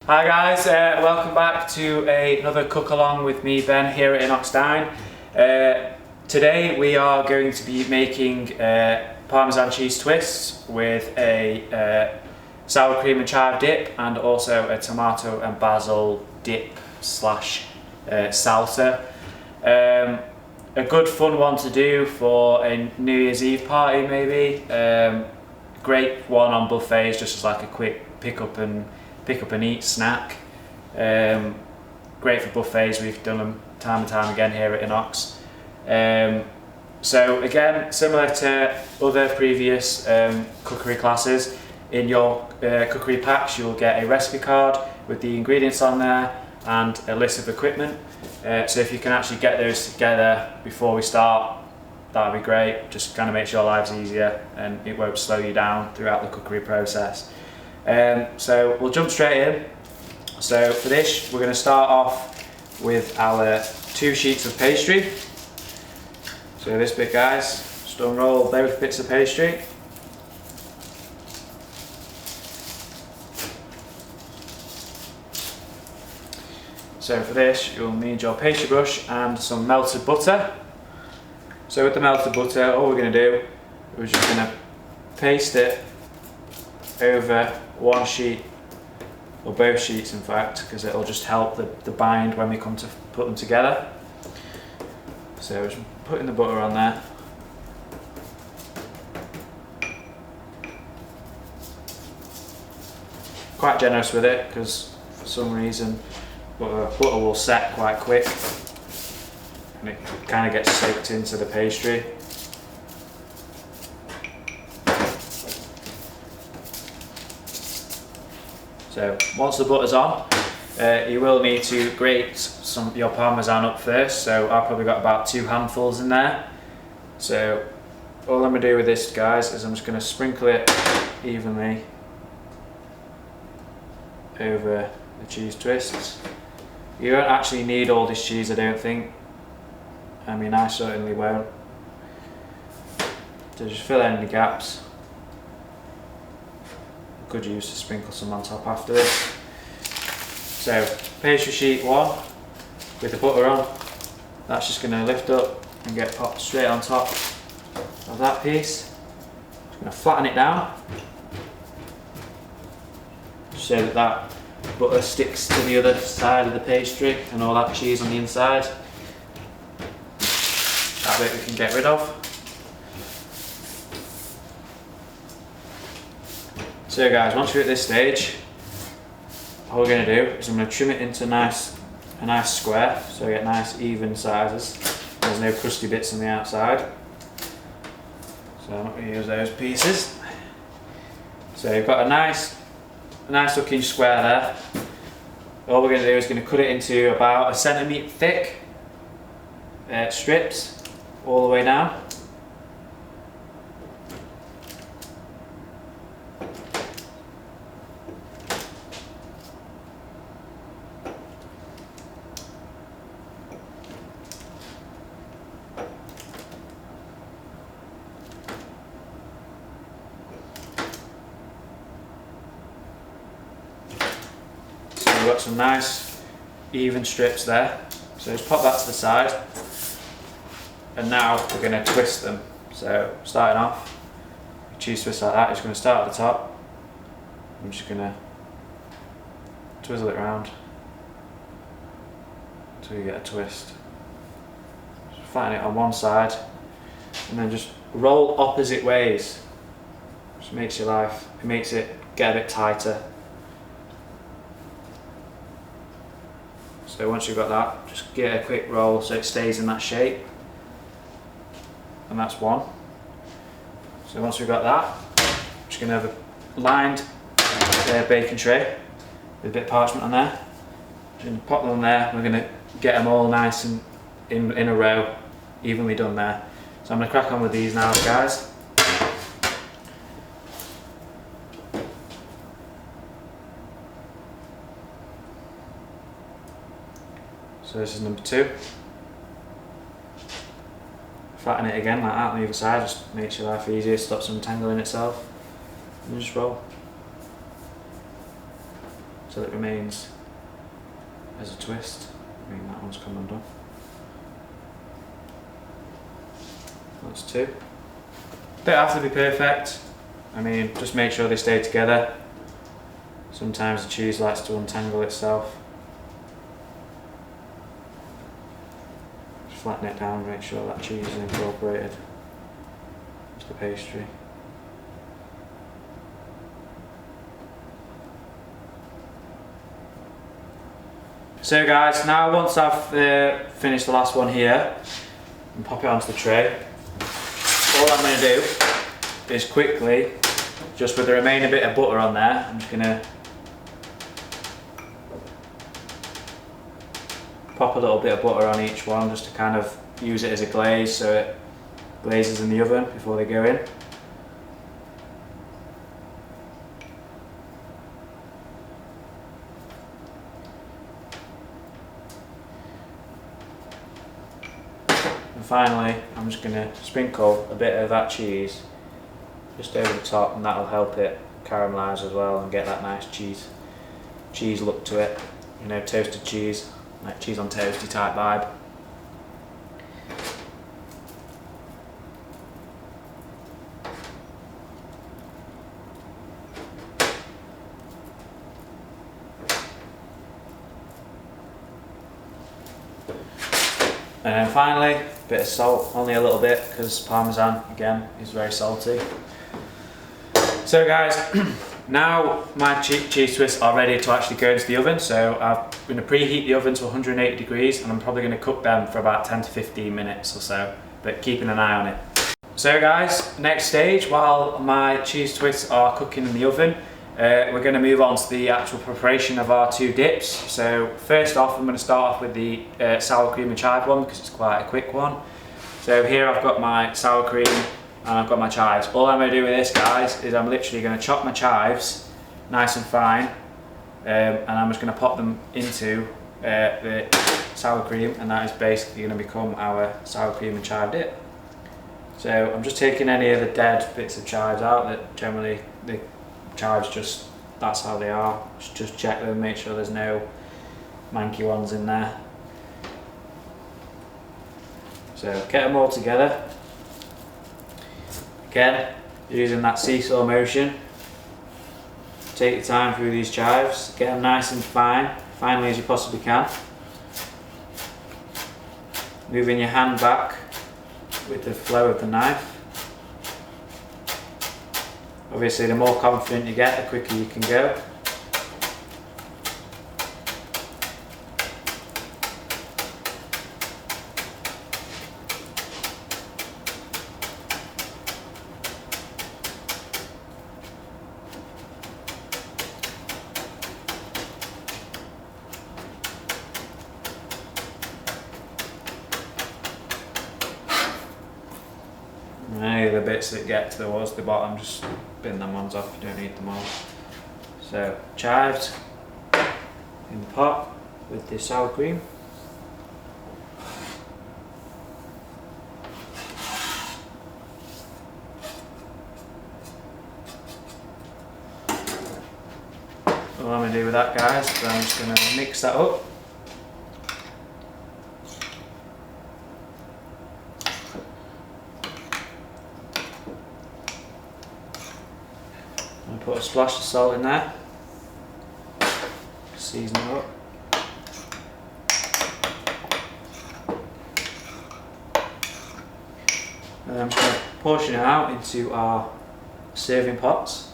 Hi guys, welcome back to another cook along with me, Ben, here at Inoxdine. Today we are going to be making Parmesan cheese twists with a sour cream and chive dip, and also a tomato and basil dip slash salsa. A good fun one to do for a New Year's Eve party maybe. Great one on buffets, just as like a quick pick up and eat snack. Great for buffets, we've done them time and time again here at Inox. So again, similar to other previous cookery classes, in your cookery packs you'll get a recipe card with the ingredients on there and a list of equipment. So if you can actually get those together before we start, that would be great. Just kind of makes your lives easier and it won't slow you down throughout the cookery process. So we'll jump straight in. So for this we're going to start off with our 2 sheets of pastry. So this bit, guys, just unroll both bits of pastry. So for this you'll need your pastry brush and some melted butter. So with the melted butter, all we're going to do is just going to paste it over one sheet, or both sheets in fact, because it'll just help the bind when we come to put them together. So just putting the butter on there. Quite generous with it, because for some reason butter will set quite quick and it kind of gets soaked into the pastry. So once the butter's on, you will need to grate your Parmesan up first. So I've probably got about 2 handfuls in there. So all I'm going to do with this, guys, is I'm just going to sprinkle it evenly over the cheese twists. You don't actually need all this cheese, I don't think. I mean, I certainly won't. So just fill in the gaps. Could use to sprinkle some on top after this. So pastry sheet 1 with the butter on, that's just going to lift up and get popped straight on top of that piece. Just going to flatten it down so that that butter sticks to the other side of the pastry and all that cheese on the inside. That bit we can get rid of. So guys, once you're at this stage, all we're going to do is I'm going to trim it into a nice square, so we get nice even sizes. There's no crusty bits on the outside, so I'm not going to use those pieces. So you've got a nice looking square there. All we're going to do is going to cut it into about 1 centimetre thick strips all the way down. We've got some nice even strips there, so just pop that to the side, and now we're going to twist them. So starting off, cheese twist like that, it's going to start at the top. I'm just going to twizzle it around until you get a twist. Just flatten it on one side and then just roll opposite ways. Just makes your life, it makes it get a bit tighter. So once you've got that, just get a quick roll so it stays in that shape. And that's one. So once we've got that, I'm just going to have a lined baking tray with a bit of parchment on there. Just going to pop them on there. We're going to get them all nice and in a row, evenly done there. So I'm going to crack on with these now, guys. So this is number 2. Flatten it again like that on the other side, just makes your life easier, stops them tangling itself. And just roll. So till it remains as a twist. I mean, that one's come undone. That's 2. Don't have to be perfect. I mean, just make sure they stay together. Sometimes the cheese likes to untangle itself. Just flatten it down, make sure that cheese is incorporated into the pastry. So guys, now once I've finished the last one here, and pop it onto the tray, all I'm going to do is quickly, just with the remaining bit of butter on there, I'm just going to pop a little bit of butter on each one just to kind of use it as a glaze so it glazes in the oven before they go in. And finally, I'm just going to sprinkle a bit of that cheese just over the top, and that'll help it caramelise as well and get that nice cheese look to it. You know, toasted cheese, like cheese on toasty type vibe. And then finally, a bit of salt, only a little bit because Parmesan, again, is very salty. So guys, now my cheese twists are ready to actually go into the oven. So I'm going to preheat the oven to 180 degrees and I'm probably going to cook them for about 10 to 15 minutes or so, but keeping an eye on it. So guys, next stage, while my cheese twists are cooking in the oven, we're going to move on to the actual preparation of our 2 dips. So first off, I'm going to start off with the sour cream and chive one because it's quite a quick one. So here I've got my sour cream and I've got my chives. All I'm going to do with this, guys, is I'm literally going to chop my chives nice and fine, and I'm just going to pop them into the sour cream, and that is basically going to become our sour cream and chive dip. So I'm just taking any of the dead bits of chives out that generally the chives just, that's how they are. Just check them, make sure there's no manky ones in there. So get them all together. Again, using that seesaw motion. Take your time through these chives, get them nice and fine, finely as you possibly can. Moving your hand back with the flow of the knife. Obviously, the more confident you get, the quicker you can go. And any of the bits that get towards the bottom, just bin them ones off, you don't need them all. So, chives in the pot with the sour cream. All I'm going to do with that, guys, is I'm just going to mix that up. I'm going to put a splash of salt in there, season it up. And then I'm just going to portion it out into our serving pots.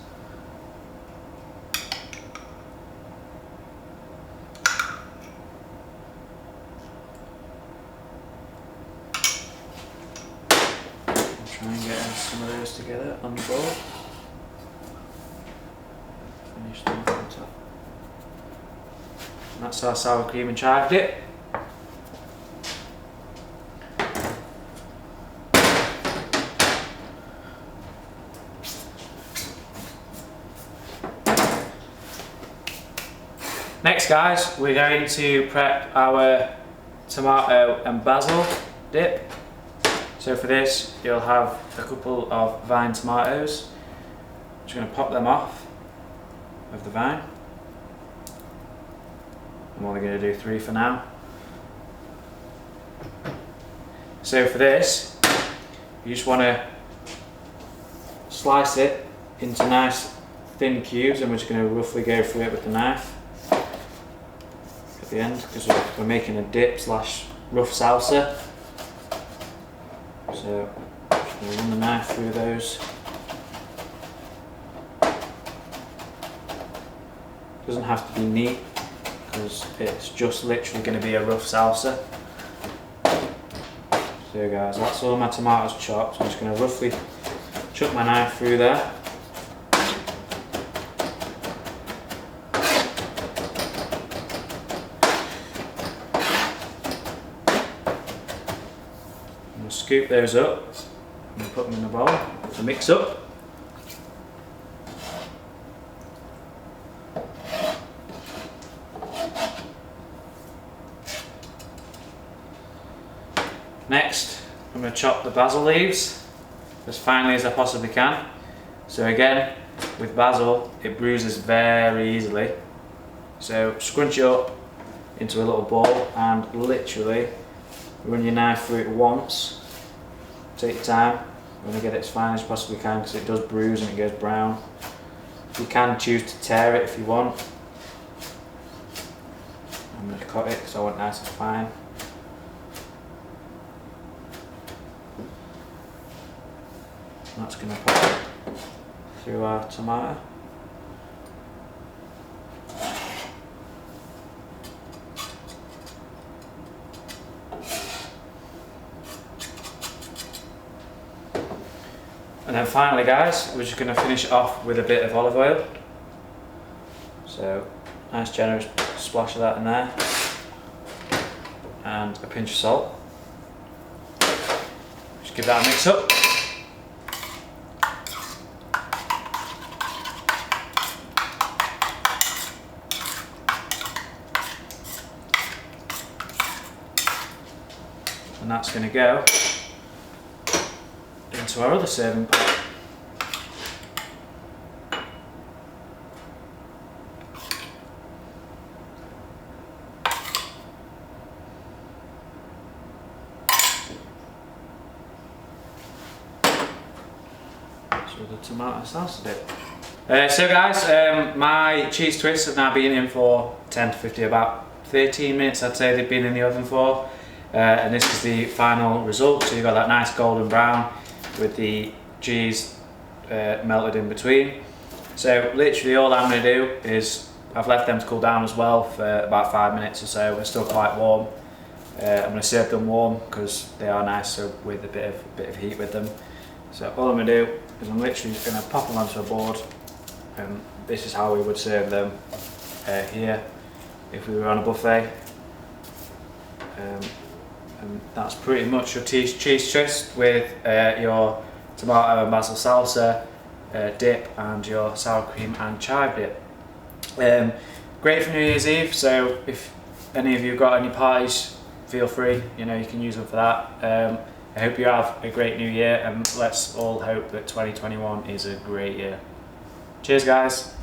Try and get some of those together on the bowl. Finish them off on top. And that's our sour cream and chive dip. Next, guys, we're going to prep our tomato and basil dip. So for this, you'll have a couple of vine tomatoes. Just going to pop them off of the vine. I'm only going to do 3 for now. So for this, you just want to slice it into nice thin cubes, and we're just going to roughly go through it with the knife at the end, because we're making a dip slash rough salsa. So just going to run the knife through those. Doesn't have to be neat, because it's just literally going to be a rough salsa. So guys, that's all my tomatoes chopped. I'm just going to roughly chuck my knife through there. I'm going to scoop those up and put them in the bowl to mix up. Next, I'm going to chop the basil leaves as finely as I possibly can. So again, with basil, it bruises very easily. So scrunch it up into a little ball and literally run your knife through it once. Take your time. You want to get it as fine as you possibly can, because it does bruise and it goes brown. You can choose to tear it if you want. I'm going to cut it because I want it nice and fine. That's going to pop through our tomato. And then finally guys, we're just going to finish it off with a bit of olive oil. So nice generous splash of that in there. And a pinch of salt. Just give that a mix up. And that's going to go into our other serving pot. So the tomato salsa dip. So guys, my cheese twists have now been in for 10 to 15, about 13 minutes I'd say they've been in the oven for. And this is the final result. So you've got that nice golden brown with the cheese melted in between. So literally all I'm going to do is, I've left them to cool down as well for about 5 minutes or so. They're still quite warm. I'm going to serve them warm because they are nice, so with a bit of heat with them. So all I'm going to do is I'm literally just going to pop them onto a board. This is how we would serve them here if we were on a buffet. And that's pretty much your cheese twist with your tomato and basil salsa dip and your sour cream and chive dip. Great for New Year's Eve, so if any of you have got any parties, feel free, you can use them for that. I hope you have a great new year, and let's all hope that 2021 is a great year. Cheers guys!